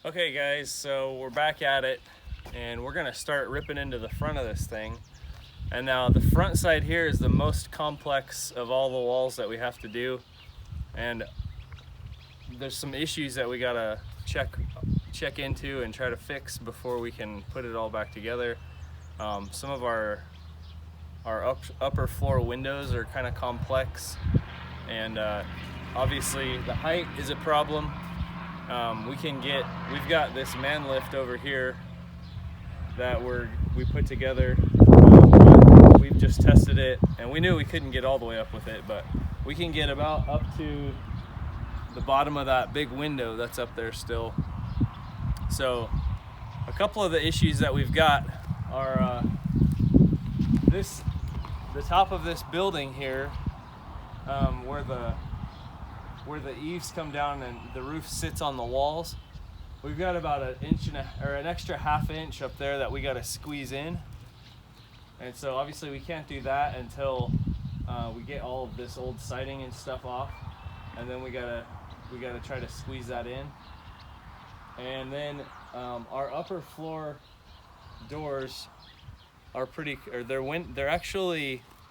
Okay guys, so we're back at it and we're gonna start ripping into the front of this thing. And now the front side here is the most complex of all the walls that we have to do. And there's some issues that we gotta check into and try to fix before we can put it all back together. Some of our upper floor windows are kind of complex, and obviously the height is a problem. We've got this man lift over here that we put together. We've just tested it and we knew we couldn't get all the way up with it, but we can get about up to the bottom of that big window that's up there still. So a couple of the issues that we've got are the top of this building here, where the eaves come down and the roof sits on the walls. We've got about an extra half inch up there that we got to squeeze in, and so obviously we can't do that until we get all of this old siding and stuff off, and then we gotta try to squeeze that in. And then our upper floor doors are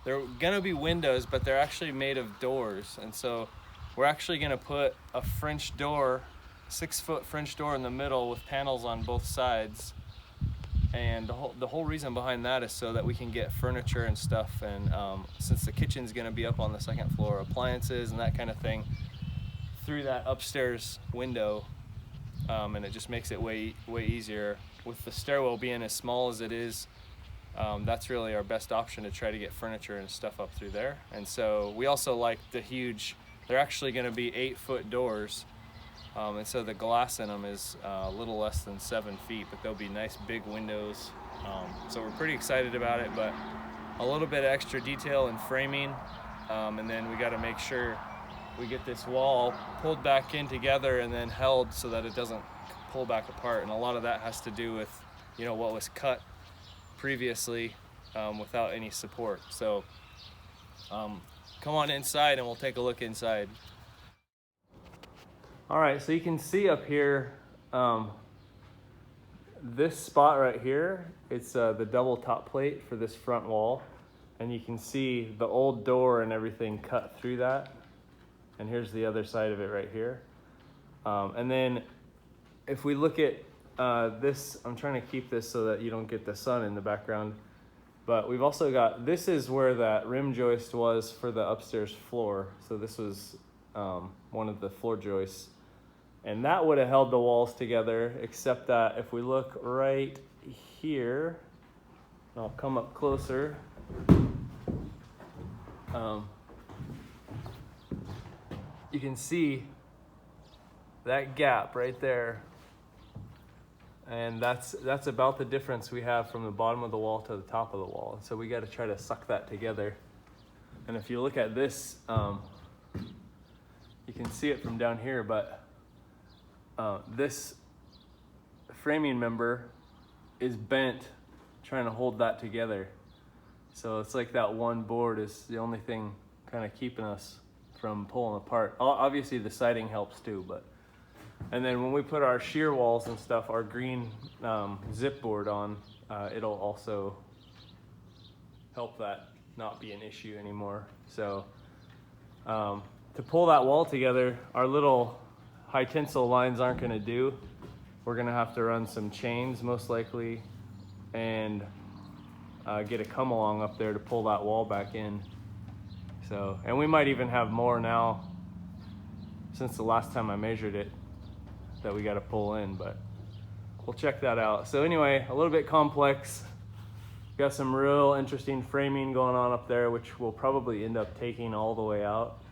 they're gonna be windows, but they're actually made of doors, and so we're actually gonna put a French door, 6-foot French door in the middle with panels on both sides. And the whole reason behind that is so that we can get furniture and stuff, and since the kitchen's gonna be up on the second floor, appliances and that kind of thing through that upstairs window, and it just makes it way easier. With the stairwell being as small as it is, that's really our best option to try to get furniture and stuff up through there. And so we also like they're actually going to be 8-foot doors, and so the glass in them is a little less than 7 feet, but they'll be nice big windows. So we're pretty excited about it, but a little bit of extra detail and framing, and then we got to make sure we get this wall pulled back in together and then held so that it doesn't pull back apart. And a lot of that has to do with what was cut previously without any support. So come on inside and we'll take a look inside. All right, so you can see up here, this spot right here, it's the double top plate for this front wall, and you can see the old door and everything cut through that. And here's the other side of it right here. And then if we look at this, I'm trying to keep this so that you don't get the sun in the background, but we've also got, this is where that rim joist was for the upstairs floor. So this was one of the floor joists, and that would have held the walls together, except that if we look right here, I'll come up closer. You can see that gap right there, and that's about the difference we have from the bottom of the wall to the top of the wall. And so we got to try to suck that together. And if you look at this, you can see it from down here, but this framing member is bent trying to hold that together. So it's like that one board is the only thing kind of keeping us from pulling apart. Obviously the siding helps too, but and then when we put our shear walls and stuff, our green zip board on, it'll also help that not be an issue anymore. So to pull that wall together, our little high tensile lines aren't going to do. We're going to have to run some chains most likely, and get a come along up there to pull that wall back in. So, and we might even have more now since the last time I measured it that we got to pull in, but we'll check that out. So anyway, a little bit complex. Got some real interesting framing going on up there, which we'll probably end up taking all the way out.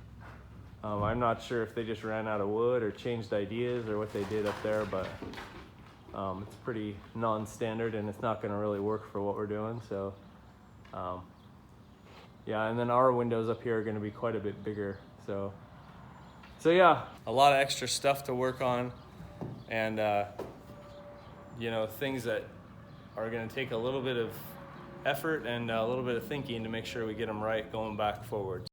I'm not sure if they just ran out of wood or changed ideas or what they did up there, but it's pretty non-standard and it's not going to really work for what we're doing. So yeah, and then our windows up here are going to be quite a bit bigger. So yeah, a lot of extra stuff to work on, and things that are going to take a little bit of effort and a little bit of thinking to make sure we get them right going back forward.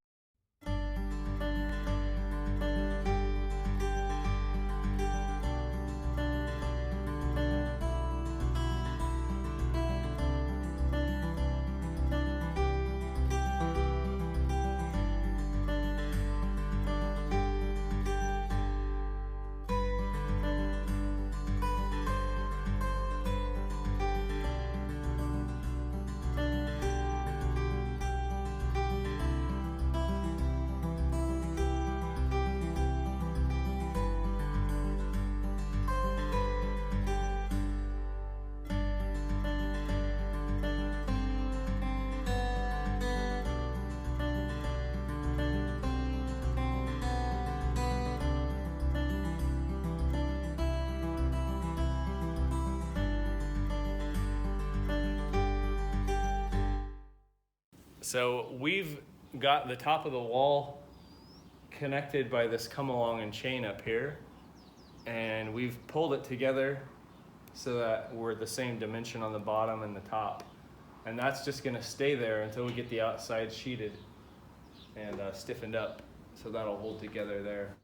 So we've got the top of the wall connected by this come along and chain up here, and we've pulled it together so that we're the same dimension on the bottom and the top. And that's just gonna stay there until we get the outside sheeted and stiffened up. So that'll hold together there.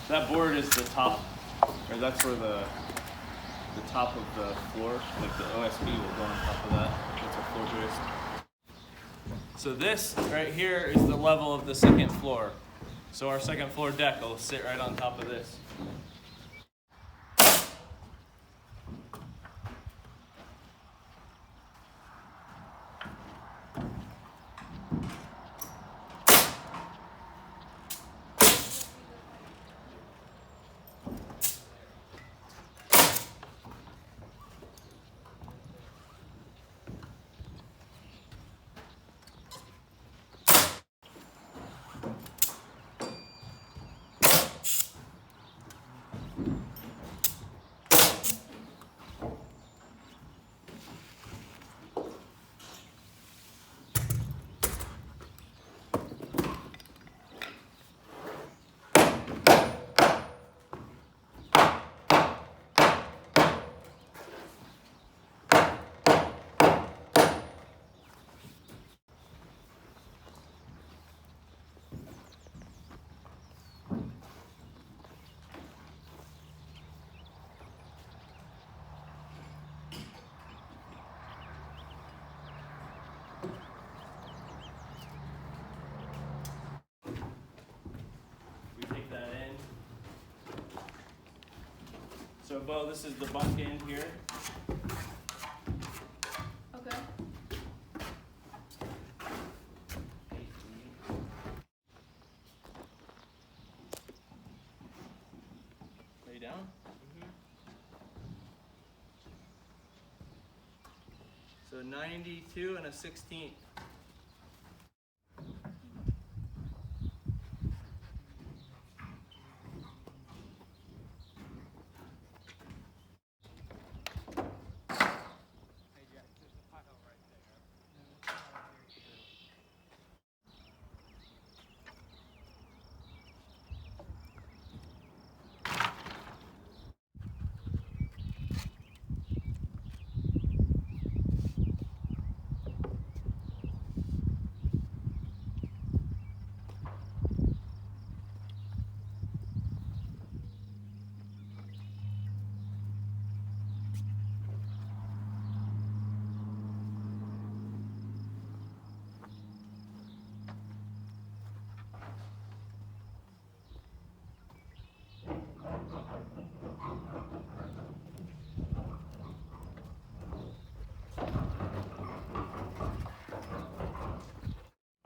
That board is the top, or that's where the top of the floor, like the OSB will go on top of that. That's a floor joist. So this right here is the level of the second floor. So our second floor deck will sit right on top of this. So Bo, this is the bunk end here. Okay. Lay down. So 92 and a 16th.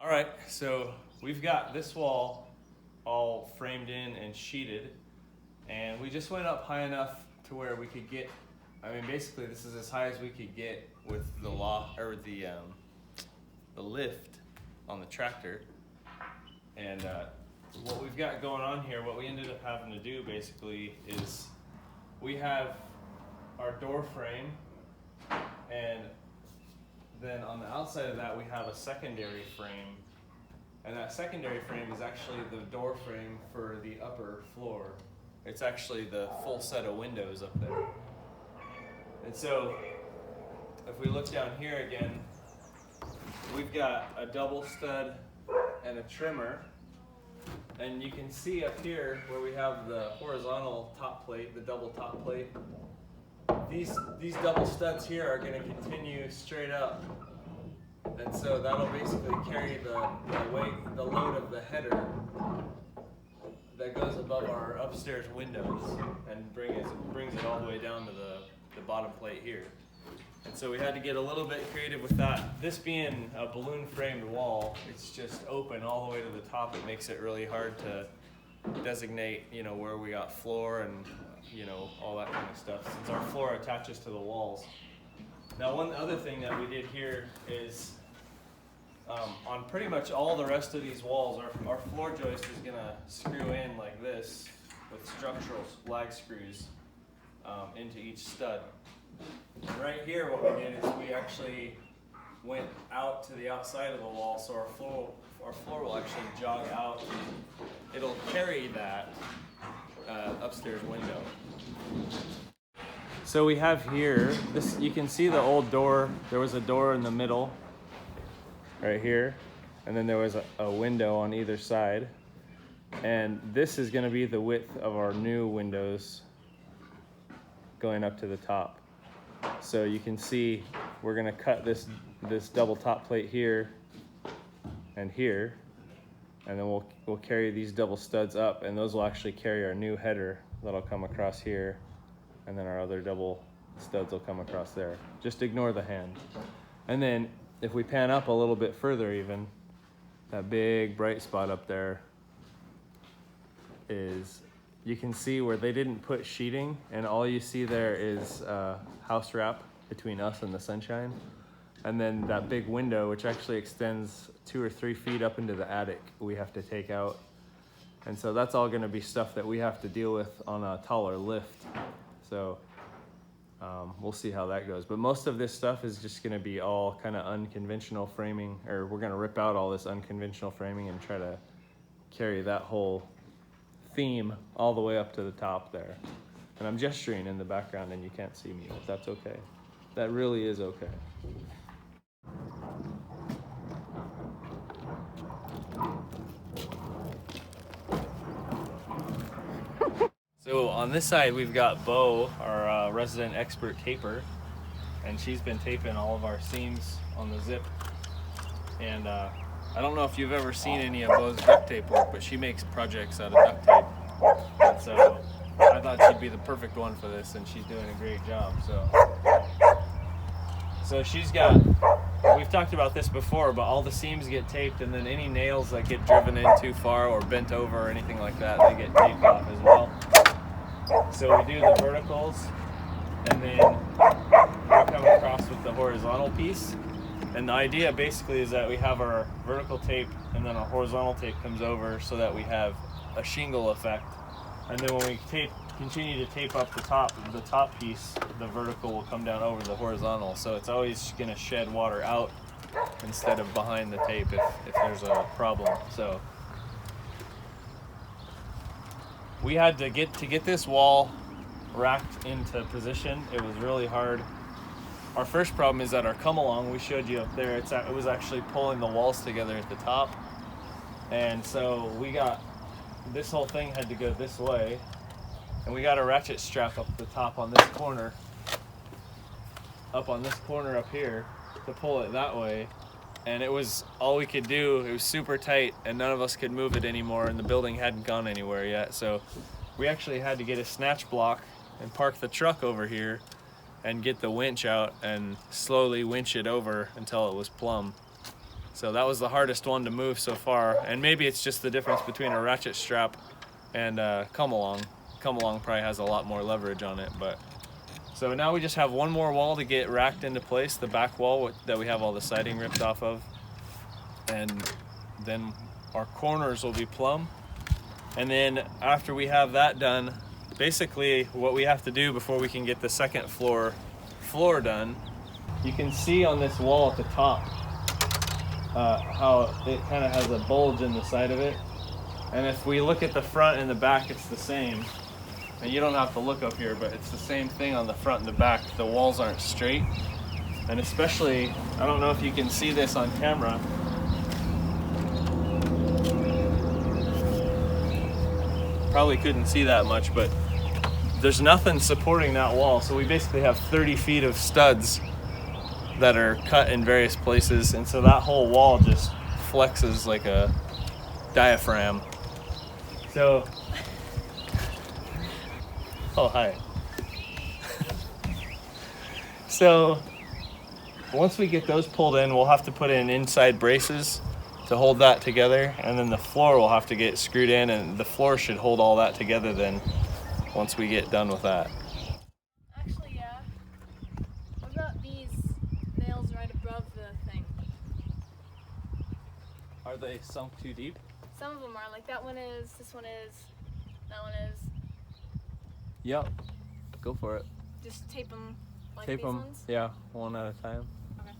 All right, so we've got this wall all framed in and sheeted, and we just went up high enough to where we could get, I mean, basically this is as high as we could get with the the lift on the tractor. And what we've got going on here, what we ended up having to do basically is we have our door frame, and then on the outside of that we have a secondary frame, and that secondary frame is actually the door frame for the upper floor. It's actually the full set of windows up there. And so if we look down here again, we've got a double stud and a trimmer, and you can see up here where we have the horizontal top plate, the double top plate, these double studs here are going to continue straight up, and so that'll basically carry the weight, the load of the header that goes above our upstairs windows and brings it all the way down to the bottom plate here. And so we had to get a little bit creative with that. This being a balloon framed wall, it's just open all the way to the top. It makes it really hard to designate, you know, where we got floor and, you know, all that kind of stuff, since our floor attaches to the walls. Now, one other thing that we did here is on pretty much all the rest of these walls, our floor joist is gonna screw in like this with structural lag screws into each stud. And right here, what we did is we actually went out to the outside of the wall, so our floor will actually jog out. It'll carry that upstairs window. So we have here, this, you can see the old door. There was a door in the middle, right here, and then there was a window on either side. And this is going to be the width of our new windows going up to the top. So you can see we're going to cut this double top plate here and here, and then we'll carry these double studs up, and those will actually carry our new header that'll come across here, and then our other double studs will come across there. Just ignore the hand. And then if we pan up a little bit further, even that big bright spot up there is, you can see where they didn't put sheeting, and all you see there is house wrap between us and the sunshine. And then that big window, which actually extends 2 or 3 feet up into the attic, we have to take out. And so that's all gonna be stuff that we have to deal with on a taller lift. So we'll see how that goes. But most of this stuff is just gonna be all kind of unconventional framing, or we're gonna rip out all this unconventional framing and try to carry that whole theme all the way up to the top there. And I'm gesturing in the background and you can't see me, but that's okay. That really is okay. So on this side, we've got Bo, our resident expert taper, and she's been taping all of our seams on the zip. And I don't know if you've ever seen any of Bo's duct tape work, but she makes projects out of duct tape. And so I thought she'd be the perfect one for this, and she's doing a great job. So she's got, we've talked about this before, but all the seams get taped, and then any nails that get driven in too far or bent over or anything like that, they get taped off as well. So we do the verticals, and then we'll come across with the horizontal piece. And the idea basically is that we have our vertical tape, and then our horizontal tape comes over so that we have a shingle effect. And then when we continue to tape up the top piece, the vertical will come down over the horizontal. So it's always going to shed water out instead of behind the tape if there's a problem. So we had to get this wall racked into position. It was really hard. Our first problem is that our come along, we showed you up there, it was actually pulling the walls together at the top. And so this whole thing had to go this way, and we got a ratchet strap up the top on this corner, up here, to pull it that way. And it was all we could do. It was super tight, and none of us could move it anymore, and the building hadn't gone anywhere yet. So we actually had to get a snatch block and park the truck over here and get the winch out and slowly winch it over until it was plumb. So that was the hardest one to move so far. And maybe it's just the difference between a ratchet strap and come along. Come along probably has a lot more leverage on it, but so now we just have one more wall to get racked into place, the back wall that we have all the siding ripped off of, and then our corners will be plumb. And then after we have that done, basically what we have to do before we can get the second floor done, you can see on this wall at the top how it kind of has a bulge in the side of it. And if we look at the front and the back, it's the same. And you don't have to look up here, but it's the same thing on the front and the back. The walls aren't straight. And especially, I don't know if you can see this on camera. Probably couldn't see that much, but there's nothing supporting that wall. So we basically have 30 feet of studs that are cut in various places. And so that whole wall just flexes like a diaphragm. So, oh, hi. So once we get those pulled in, we'll have to put in inside braces to hold that together, and then the floor will have to get screwed in, and the floor should hold all that together then once we get done with that. Actually, yeah. What about these nails right above the thing? Are they sunk too deep? Some of them are. Like that one is, this one is, that one is. Yep. Go for it. Just tape them like Tape these them, ones? yeah, one at a time. Okay.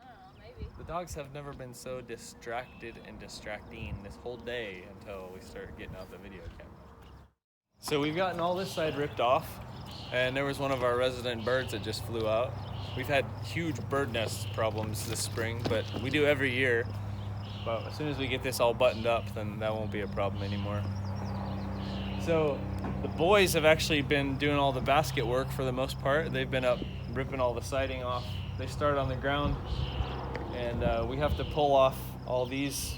I don't know, maybe. The dogs have never been so distracted and distracting this whole day until we start getting out the video camera. So we've gotten all this side ripped off, and there was one of our resident birds that just flew out. We've had huge bird nest problems this spring, but we do every year. But as soon as we get this all buttoned up, then that won't be a problem anymore. So the boys have actually been doing all the basket work for the most part. They've been up ripping all the siding off. They start on the ground, and we have to pull off all these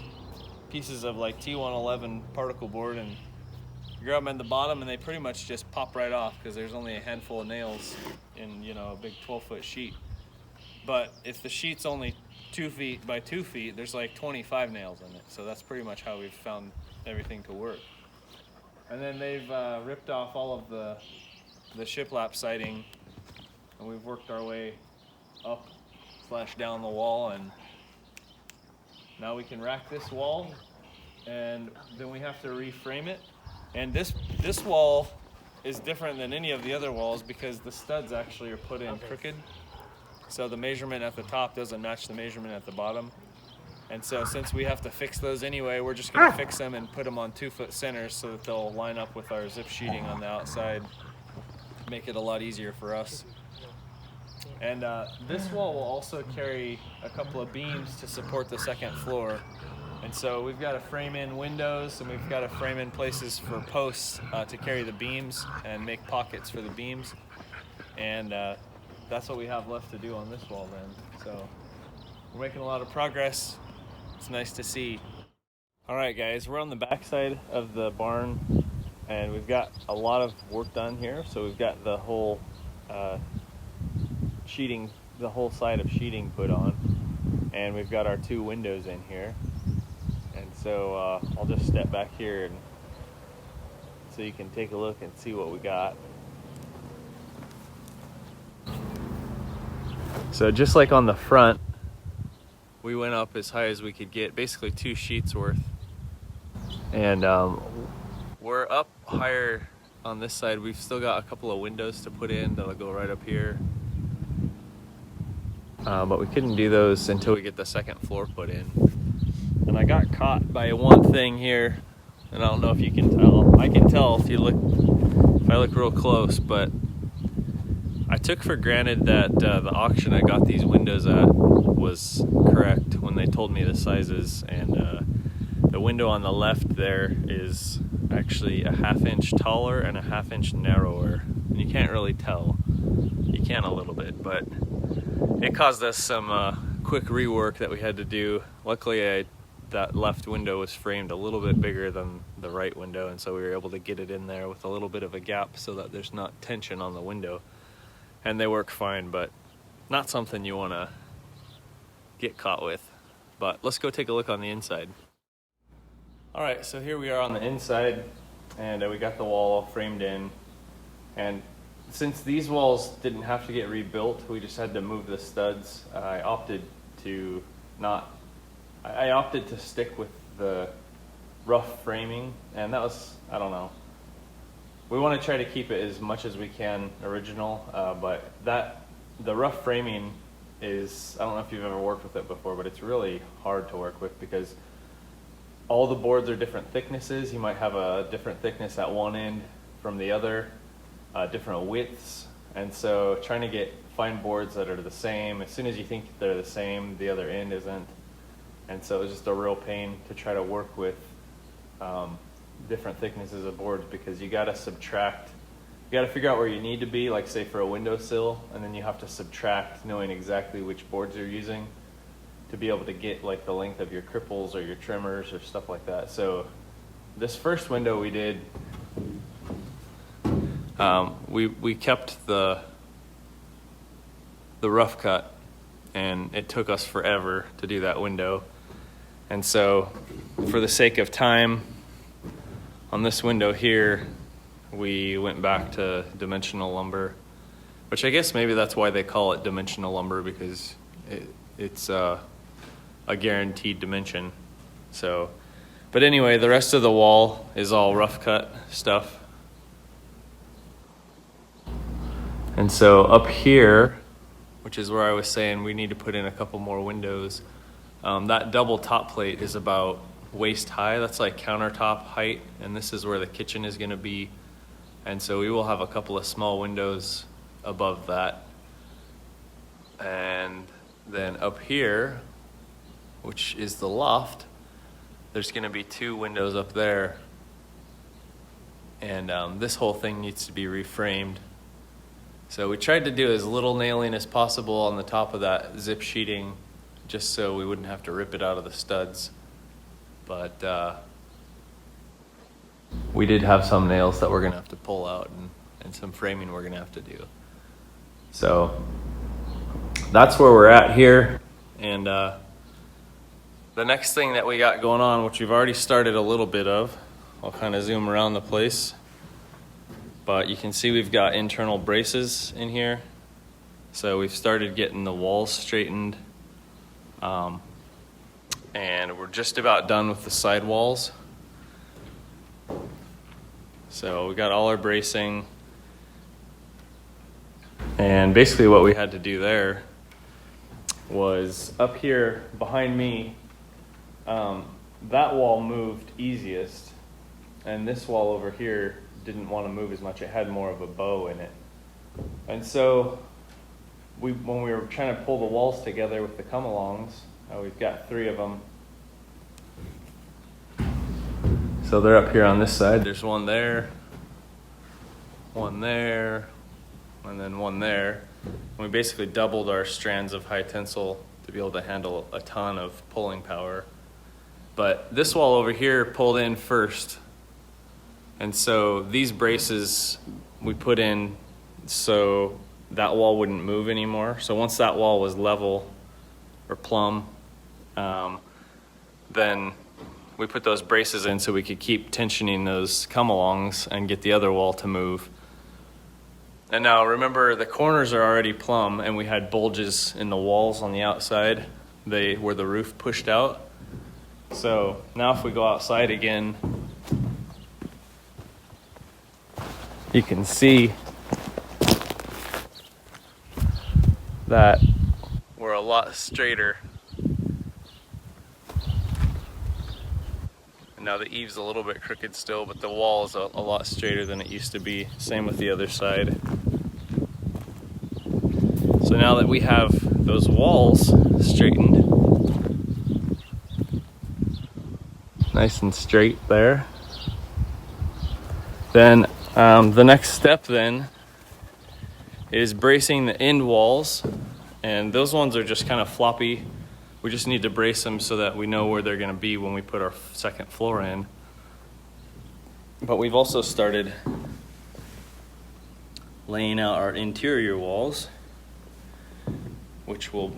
pieces of like T111 particle board and grab them at the bottom, and they pretty much just pop right off because there's only a handful of nails in, you know, a big 12-foot sheet. But if the sheet's only 2 feet by 2 feet, there's like 25 nails in it. So that's pretty much how we've found everything to work. And then they've ripped off all of the shiplap siding, and we've worked our way up / down the wall, and now we can rack this wall, and then we have to reframe it. And this wall is different than any of the other walls because the studs actually are put in crooked. So the measurement at the top doesn't match the measurement at the bottom. And so since we have to fix those anyway, we're just gonna fix them and put them on 2-foot centers so that they'll line up with our zip sheeting on the outside. Make it a lot easier for us. And this wall will also carry a couple of beams to support the second floor. And so we've got to frame in windows, and we've got to frame in places for posts to carry the beams and make pockets for the beams. And that's what we have left to do on this wall then. So we're making a lot of progress. It's nice to see. All right, guys, we're on the back side of the barn, and we've got a lot of work done here. So we've got the whole sheeting, the whole side of sheeting put on, and we've got our 2 windows in here. And so I'll just step back here and so you can take a look and see what we got. So just like on the front, we went up as high as we could get, basically 2 sheets worth. And we're up higher on this side. We've still got a couple of windows to put in that'll go right up here. But we couldn't do those until we get the second floor put in. And I got caught by one thing here, and I don't know if you can tell. I can tell if I look real close, but I took for granted that the auction I got these windows at was correct when they told me the sizes, and the window on the left there is actually a 1/2 inch taller and a 1/2 inch narrower, and you can't really tell. You can a little bit, but it caused us some quick rework that we had to do. Luckily, that left window was framed a little bit bigger than the right window, and so we were able to get it in there with a little bit of a gap so that there's not tension on the window. And they work fine, but not something you want to get caught with. But let's go take a look on the inside. All right, so here we are on the inside, and we got the wall all framed in. And since these walls didn't have to get rebuilt, we just had to move the studs. I opted to stick with the rough framing, and that was, I don't know. We want to try to keep it as much as we can original, but the rough framing is, I don't know if you've ever worked with it before, but it's really hard to work with because all the boards are different thicknesses. You might have a different thickness at one end from the other, different widths, and so trying to find boards that are the same, as soon as you think they're the same, the other end isn't. And so it was just a real pain to try to work with different thicknesses of boards, because you got to figure out where you need to be, like say for a windowsill, and then you have to subtract knowing exactly which boards you're using to be able to get like the length of your cripples or your trimmers or stuff like that. So this first window we did, we kept the rough cut, and it took us forever to do that window. And so for the sake of time, on this window here, we went back to dimensional lumber, which I guess maybe that's why they call it dimensional lumber, because it's a guaranteed dimension. So, but anyway, the rest of the wall is all rough cut stuff. And so up here, which is where I was saying we need to put in a couple more windows, that double top plate is about waist high. That's like countertop height, and this is where the kitchen is going to be. And so we will have a couple of small windows above that. And then up here, which is the loft, there's going to be 2 windows up there. And this whole thing needs to be reframed. So we tried to do as little nailing as possible on the top of that zip sheeting, just so we wouldn't have to rip it out of the studs. But we did have some nails that we're going to have to pull out, and some framing we're going to have to do. So that's where we're at here. And the next thing that we got going on, which we've already started a little bit of, I'll kind of zoom around the place, but you can see we've got internal braces in here. So we've started getting the walls straightened, and we're just about done with the side walls. So we got all our bracing, and basically what we had to do there was up here behind me, that wall moved easiest, and this wall over here didn't want to move as much. It had more of a bow in it. And so when we were trying to pull the walls together with the come-alongs, we've got 3 of them. So they're up here on this side. There's one there, and then one there. And we basically doubled our strands of high tensile to be able to handle a ton of pulling power. But this wall over here pulled in first. And so these braces we put in so that wall wouldn't move anymore. So once that wall was level or plumb, then we put those braces in so we could keep tensioning those come-alongs and get the other wall to move. And now remember, the corners are already plumb, and we had bulges in the walls on the outside where the roof pushed out. So now if we go outside again, you can see that we're a lot straighter. And now the eave's a little bit crooked still, but the wall is a lot straighter than it used to be. Same with the other side. So now that we have those walls straightened, nice and straight there, then the next step then is bracing the end walls, and those ones are just kind of floppy. We just need to brace them so that we know where they're going to be when we put our second floor in. But we've also started laying out our interior walls, which will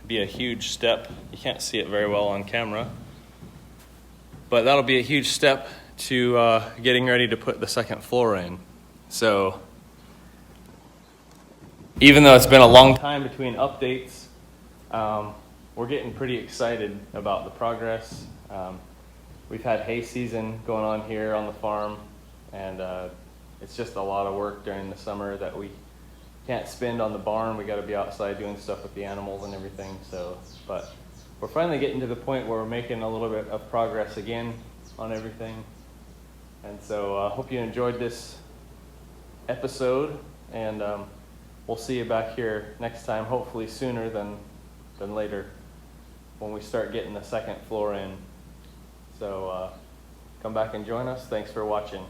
be a huge step. You can't see it very well on camera, but that'll be a huge step to getting ready to put the second floor in. So even though it's been a long time between updates, we're getting pretty excited about the progress. We've had hay season going on here on the farm, and it's just a lot of work during the summer that we can't spend on the barn. We got to be outside doing stuff with the animals and everything. So, but we're finally getting to the point where we're making a little bit of progress again on everything. And so I hope you enjoyed this episode, and we'll see you back here next time, hopefully sooner than later, when we start getting the second floor in. So come back and join us. Thanks for watching.